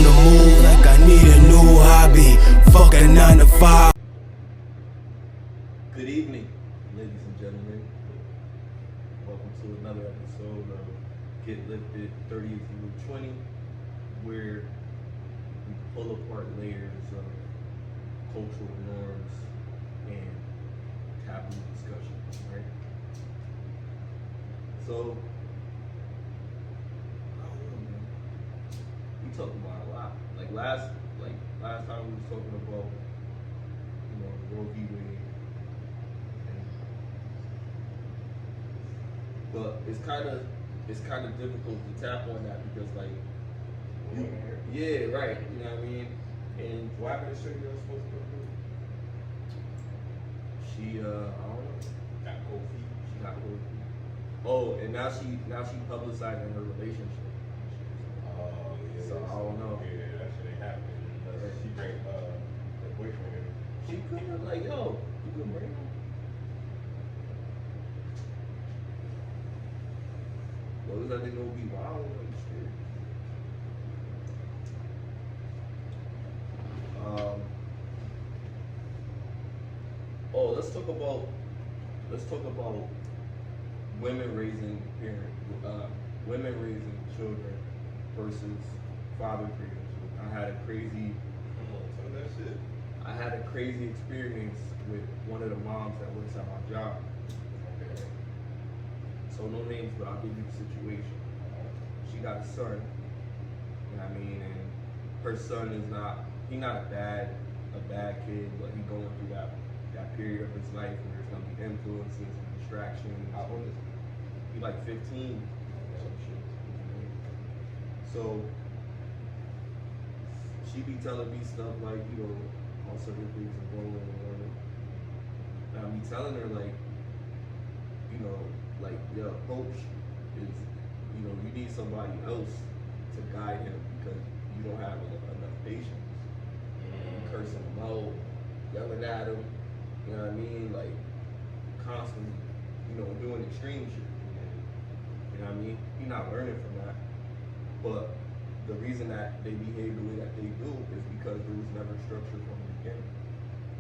on the move like I need a new hobby. Fuck a 9 to 5. Good evening, ladies and gentlemen. Welcome to another episode of Get Lifted 30 through 20, where we pull apart layers of cultural norms and taboo discussions, right? So, I don't know, man. We talked about a lot. Like last time we was talking about, Roe v. Wade. But it's kind of difficult to tap on that because yeah, right. You know what I mean? And What happened to Sugar supposed to go through? she, I don't know. Got cold feet. She got cold feet. Oh, and now she publicizing her relationship. Oh, yeah. So I don't know. Yeah, that shit ain't happening. She bring her boyfriend in. She could have yo, you can bring him. What was that nigga gonna be wild on the street? Let's talk about women raising children versus father raising children. I had a crazy experience with one of the moms that works at my job. Okay. So no names, but I'll give you the situation. She got a son, you know what I mean, and her son is not a bad kid, but he's going through that period of his life where there's gonna be influences and distractions. How old is he? He's like 15. Some shit. So she be telling me stuff like, all certain things are going on. And I be telling her your coach is, you need somebody else to guide him because you don't have enough patience. You cursing him out, yelling at him, you know what I mean? Like, constantly, doing extreme shit. You know what I mean? He's not learning from that. But the reason that they behave the way that they do is because there was never structure from the beginning.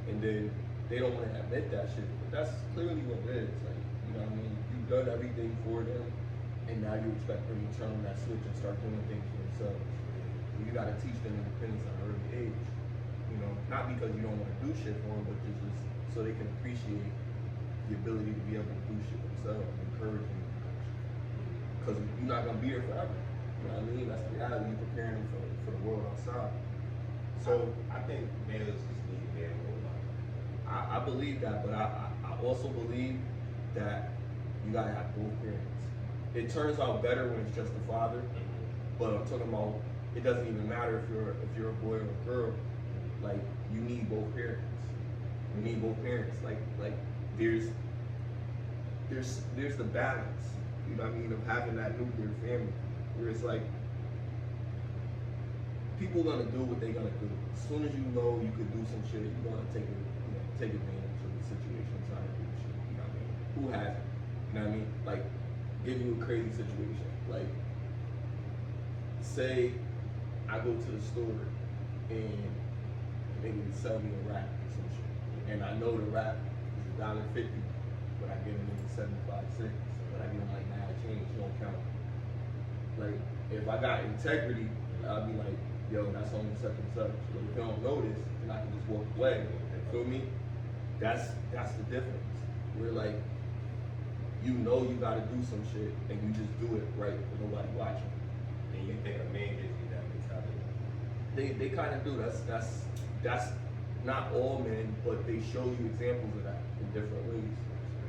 And then they don't want to admit that shit, but that's clearly what it is. Like, you know what I mean? You've done everything for them, and now you expect them to turn on that switch and start doing things for themselves. You gotta teach them independence at an early age. Not because you don't want to do shit for them, but just so they can appreciate the ability to be able to do shit themselves and encourage them. Because you're not gonna be there forever. You know what I mean? That's the reality. You're preparing them for the world outside. So I think males just need their role model. I believe that, but I also believe that you gotta have both parents. It turns out better when it's just the father, but I'm talking about it doesn't even matter if you're a boy or a girl. Like, you need both parents. You need both parents. Like there's the balance. You know what I mean? Of having that nuclear family, where it's like people gonna do what they gonna do. As soon as you know you could do some shit, you're gonna take advantage of the situation, trying to do shit. You know what I mean? Who hasn't? You know what I mean? Like, give you a crazy situation. Like, say I go to the store and they would sell me a wrap or some shit, and I know the wrap is $1.50, but I get them in 75 cents. But I give them like mad change, don't count. Like, if I got integrity, I'll be like, yo, that's only such and such. But if you don't notice, then I can just walk away. You feel me? That's the difference. We're like, you gotta do some shit, and you just do it right with nobody watching. And you think a man gives you that mentality? They kind of do. That's not all men, but they show you examples of that in different ways.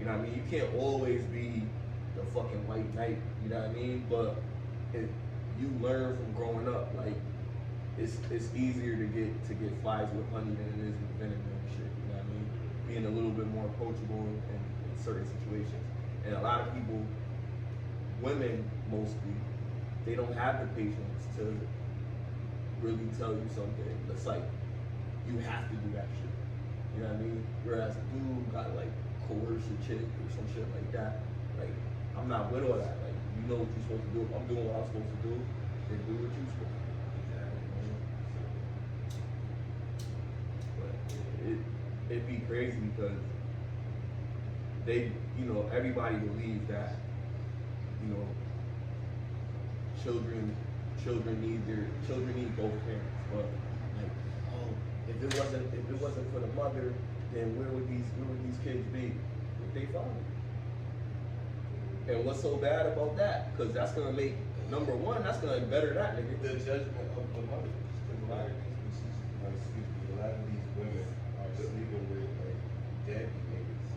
You know what I mean? You can't always be the fucking white knight. You know what I mean? But you learn from growing up. Like, it's easier to get flies with honey than it is with vinegar and shit. You know what I mean? Being a little bit more approachable in certain situations. And a lot of people, women mostly, they don't have the patience to really tell you something that's like, you have to do that shit. You know what I mean? Whereas a dude got like coerce a chick or some shit like that. Like, I'm not with all that. Like, you know what you're supposed to do. If I'm doing what I'm supposed to do, then do what you're supposed to do. it'd be crazy because everybody believes that, children need both parents, but like, oh, if it wasn't for the mother, then where would these kids be with their father? And what's so bad about that? Because that's gonna make, number one, that's gonna better that nigga. The judgment of the mother. Because a lot of these women are sleeping with like deadbeat niggas.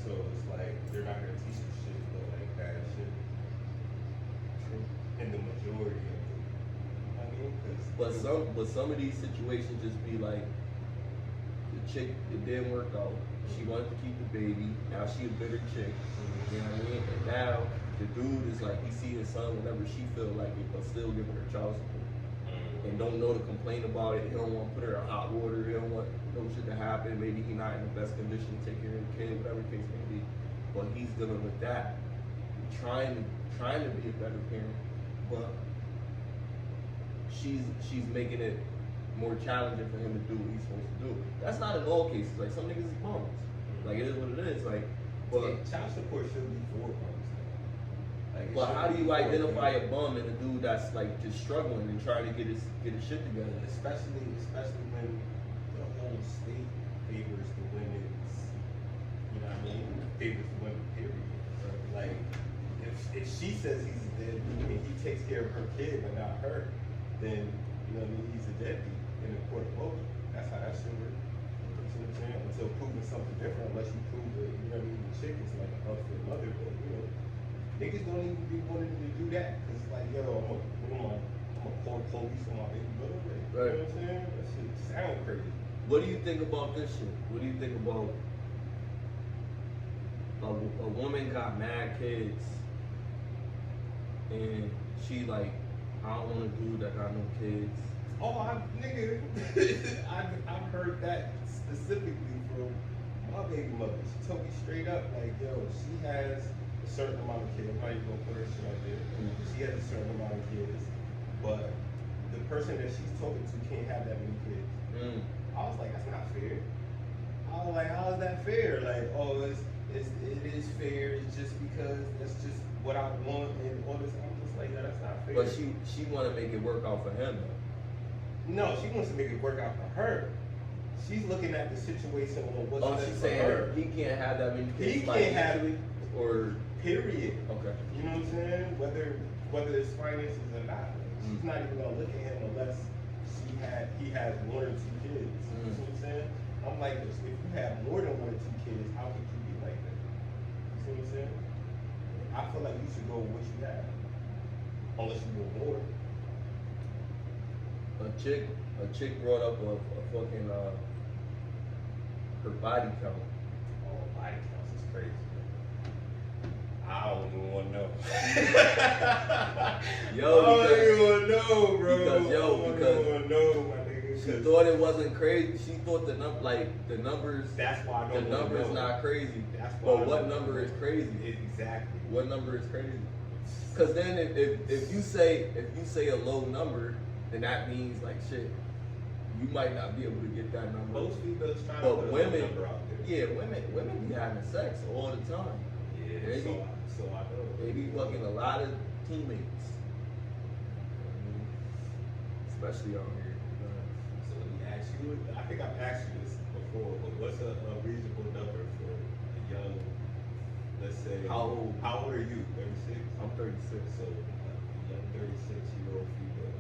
So it's like they're not gonna teach them shit but like bad shit. True. And the majority of them. I mean, But some of these situations just be like, the chick, it didn't work out. She wanted to keep the baby. Now she a bitter chick. You know what I mean? And now the dude is like, he see his son whenever she feel like it, but still giving her child support. And don't know to complain about it. He don't want to put her in hot water. He don't want no shit to happen. Maybe he not in the best condition to take care of the kid, whatever the case may be. But he's dealing with that. Trying to be a better parent, but she's making it more challenging for him to do what he's supposed to do. That's not in all cases. Like, some niggas is bums. Like, it is what it is. Like, but child support should be for bums. Like, but how do you identify a bum and a dude that's like just struggling and trying to get his shit together? Especially when the whole state favors the women's, you know what I mean? Favors the women, period. Like, if she says he's a deadbeat and he takes care of her kid but not her, then, you know what I mean, he's a deadbeat in the court of law. That's how that should work. You know what I'm saying? Until proving something different, unless you prove that, you know what I mean, the chick is like a unfit mother, but, you know, niggas don't even be wanting to do that. Cause it's like, yo, I'm a call police on my baby brother. Like, you know what I'm saying? That shit sound crazy. What do you think about this shit? What do you think about a woman got mad kids and she like, I don't want a dude that got no kids. Oh, nigga, I've heard that specifically from my baby mother. She told me straight up, like, yo, she has a certain amount of kids. I'm not even gonna put her shit out there. She has a certain amount of kids, but the person that she's talking to can't have that many kids. I was like, that's not fair. I was like, how is that fair? Like, oh, it is fair. It's just because that's just what I want and all this. I'm just like, yeah, that's not fair. But she want to make it work out for him though. No, she wants to make it work out for her. She's looking at the situation on what's best she's for saying her. he can't have that many kids. He can't have it, or period. okay. You know what I'm saying? Whether it's finances or not, she's not even gonna look at him unless he has one or two kids. You know what I'm saying? I'm like, if you have more than one or two kids, how could you be like that? You see what I'm saying? I feel like you should go with what you have, unless you want more. A chick brought up a fucking her body count. Oh, body counts is crazy. I don't even want to know. Yo, I don't even want to know, bro. Because I don't even want to know, my nigga. She thought it wasn't crazy. She thought the numbers. That's why I don't the wanna number's know. not crazy. That's why. But what number is crazy? Exactly. What number is crazy? Because then if you say a low number, then that means like shit. You might not be able to get that number. Most females trying to But put a women, number out there. yeah, women be having sex all the time. Yeah, so I know. They be fucking a lot of teammates. Especially out here. So let me ask you, I think I've asked you this before, but what's a reasonable number for a young, let's say, How old? How old are you? 36? I'm 36. So a young 36-year-old female.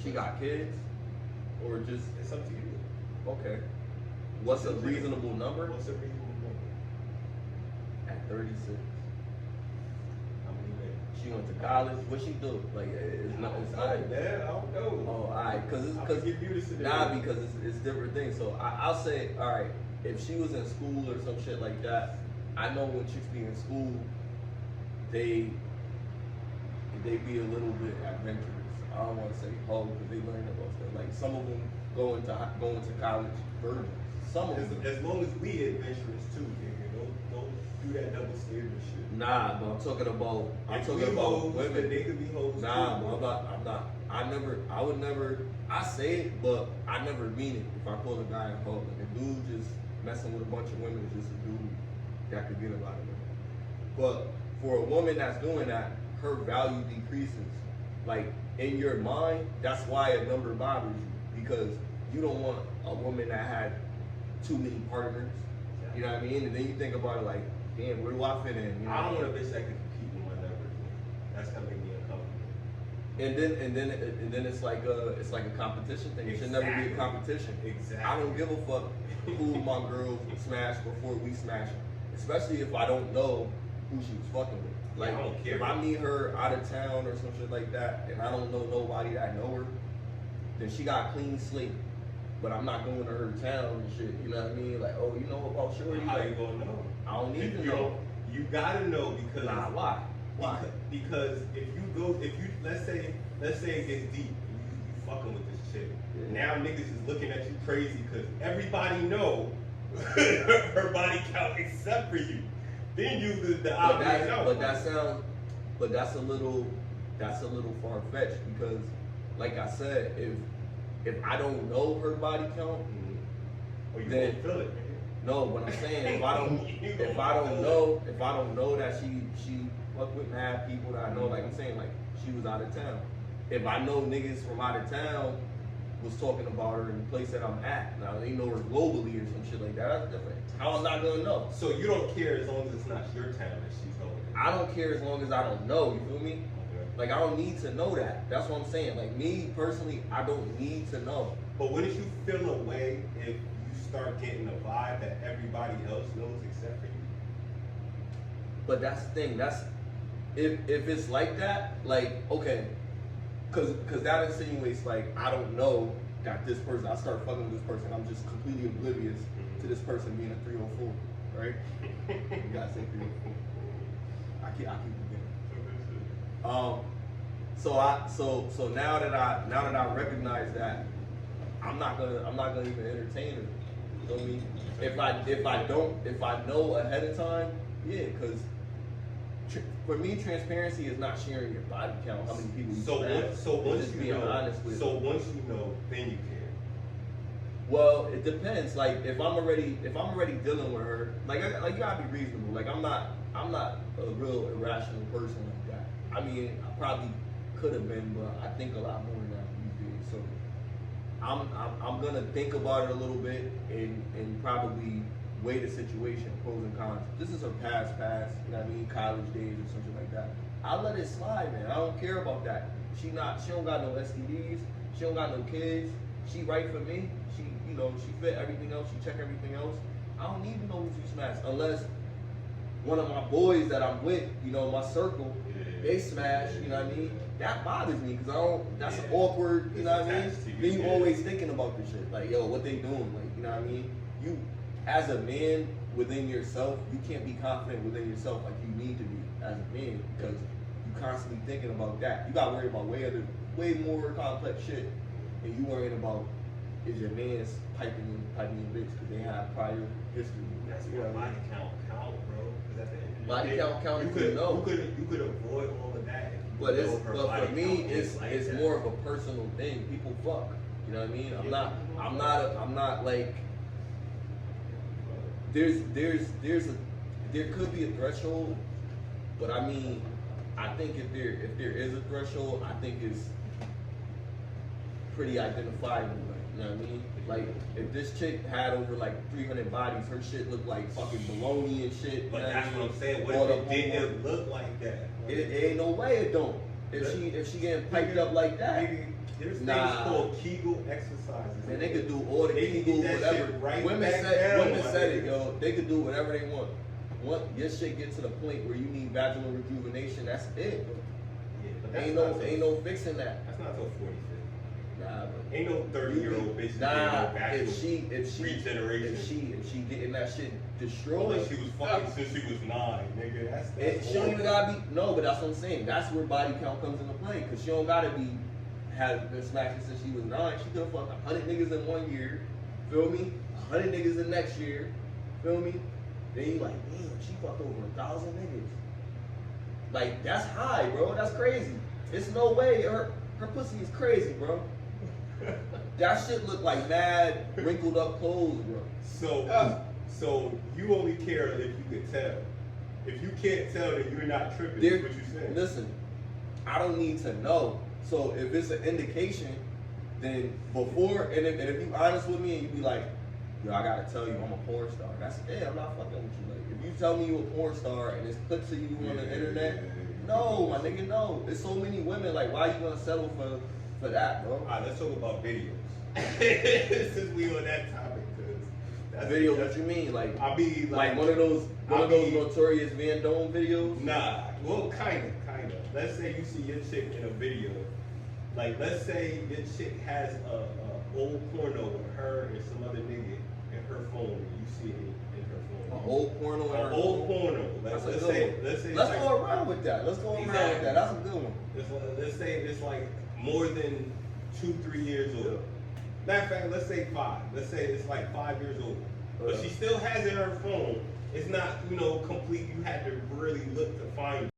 She got kids? Or just, It's up to you. okay. What's a reasonable number? What's a reasonable number? At 36. How many men? She went to college. What she do? Like, it's not. Man, I don't know. Oh, alright. Cause give you the scenario. because it's different things. So I'll say, alright, if she was in school or some shit like that, I know when chicks be in school, they be a little bit adventurous. I don't want to say hoe because they learn about stuff. Like some of them going to college virgins. Some of them. As long as we adventurous too, nigga. Don't do that double standard shit. Nah, but I'm talking about Hoes, women. then they could be hoes Nah, too. I'm not. I would never, I say it, but I never mean it if I call a guy a hoe. Like a dude just messing with a bunch of women is just a dude that could get a lot of women. But for a woman that's doing that, her value decreases. Like in your mind, that's why a number bothers you, because you don't want a woman that had too many partners. You know what I mean? And then you think about it like, damn, where do I fit in? You know I don't want a bitch that can compete with my numbers. That's gonna make me uncomfortable. And then it's like a competition thing. It should never be a competition. Exactly. I don't give a fuck who my girls smash before we smash them. Especially if I don't know who she was fucking with. Like I don't care. if I meet her out of town or some shit like that, and I don't know nobody that know her, then she got a clean slate. But I'm not going to her town and shit. You know what I mean? Like, oh, you know about Shorty? How Like, you gonna know? I don't need to You know. You gotta know because Why? Because if you let's say it gets deep and you fucking with this chick. Yeah. Now niggas is looking at you crazy because everybody know her body count except for you. Then you the obvious no. But that's a little far fetched because, like I said, if I don't know her body count, Or you then gonna feel it, man. no. What I'm saying, if I don't know that she fuck with mad people that I know, like I'm saying, like she was out of town. If I know niggas from out of town was talking about her in the place that I'm at, now they know her globally or some shit like that, that's different. How I'm not gonna know? So you don't care as long as it's not your town that she's going. I don't care as long as I don't know, you feel me? Okay. Like I don't need to know that. That's what I'm saying. Like me personally, I don't need to know. But wouldn't you feel a way if you start getting a vibe that everybody else knows except for you? But that's the thing. That's if it's like that, like okay, cause that insinuates like I don't know that this person. I start fucking with this person. I'm just completely oblivious to this person being a 304, right? You gotta say 304. I keep forgetting. So now that I recognize that, I'm not gonna even entertain her. You know what I mean? If I know ahead of time, yeah, because for me, transparency is not sharing your body count, how many people you smash. Once just you being know, honest with. once you know, then you care. Well, it depends. Like if I'm already dealing with her, like you gotta be reasonable. Like I'm not a real irrational person like that. I mean, I probably could have been, but I think a lot more now these days. So I'm gonna think about it a little bit and probably weigh the situation, pros and cons. This is her past, you know what I mean, college days or something like that. I'll let it slide, man. I don't care about that. She don't got no STDs, she don't got no kids, she right for me, she fit everything else, she check everything else. I don't need to know who she smashed unless one of my boys that I'm with, my circle, they smash, you know what I mean? That bothers me because that's awkward, you know what I mean? Then you always thinking about this shit. Like, yo, what they doing? Like, you know what I mean? You, as a man within yourself, you can't be confident within yourself like you need to be as a man because you constantly thinking about that. You gotta worry about way more complex shit and you worrying about is your man's piping in bitch because they have prior history. That's why body count, bro. Because at the end of the Body day, count you if could you know. You could avoid all of that. If you But know her body for me, count is like it's that. more of a personal thing. People fuck. You know what I mean? I'm not like. There could be a threshold, but I mean, I think if there is a threshold, I think it's pretty identifiable. You know what I mean? Like if this chick had over like 300 bodies, her shit looked like fucking baloney and shit. But you know that's what I'm saying. All What if the it didn't look like that? It ain't no way it don't. If she getting piped up like that, There's nah. things called Kegel exercises. man, they could do all the They can Kegel, get that whatever. shit right Women back said down, women my said it, nigga. yo. They could do whatever they want. Once your shit get to the point where you need vaginal rejuvenation, that's it. Yeah, but that's Ain't no fixing that. That's not till 45. Nah, but Ain't no 30-year-old bitch nah. getting no If she regeneration. if she getting that shit destroyed, Unless she was fucking since she was 9, nigga. That's she don't even gotta be no. But that's what I'm saying. That's where body count comes into play because she don't gotta have been smashing since she was 9. She could have fucked 100 niggas in 1 year. Feel me? 100 niggas the next year. Feel me? Then you like, damn, she fucked over 1,000 niggas. Like that's high, bro. That's crazy. It's no way Her pussy is crazy, bro. That shit look like mad wrinkled up clothes, bro. So you only care if you could tell. If you can't tell, then you're not tripping. That's what you saying. Listen, I don't need to know. So if it's an indication, then before, and if you honest with me and you be like, yo, I gotta tell you, I'm a porn star. That's I'm not fucking with you. Like, if you tell me you a porn star and it's clips of you on the internet, no, my nigga, no. There's so many women. Like, why you gonna settle for that, bro? All right, let's talk about videos. Since we on that topic, cause Videos, what you mean? Like, I mean, like one of those notorious Van Dome videos? Nah, well, kind of. Let's say you see your chick in a video. Like, let's say your chick has a old porno with her and some other nigga in her phone. You see it in her phone. An old porno. An old porno. Let's say. Let's go around with that. Let's go around with that. That's a good one. Let's say it's like more than 2-3 years old. Matter of fact, let's say 5. Let's say it's like 5 years old. But she still has it in her phone. It's not, complete. You had to really look to find it.